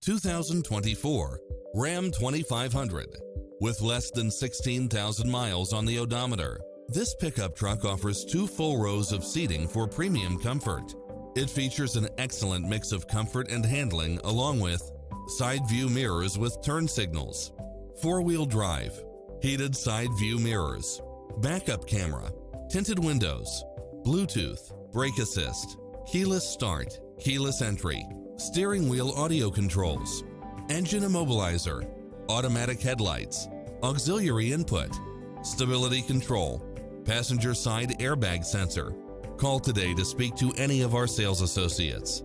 2024 Ram 2500. With less than 16,000 miles on the odometer, this pickup truck offers 2 full rows of seating for premium comfort. It features an excellent mix of comfort and handling, along with side view mirrors with turn signals, 4-wheel drive, heated side view mirrors, backup camera, tinted windows, Bluetooth, brake assist, keyless start, keyless entry, steering wheel audio controls, engine immobilizer, automatic headlights, auxiliary input, stability control, passenger side airbag sensor. Call today to speak to any of our sales associates.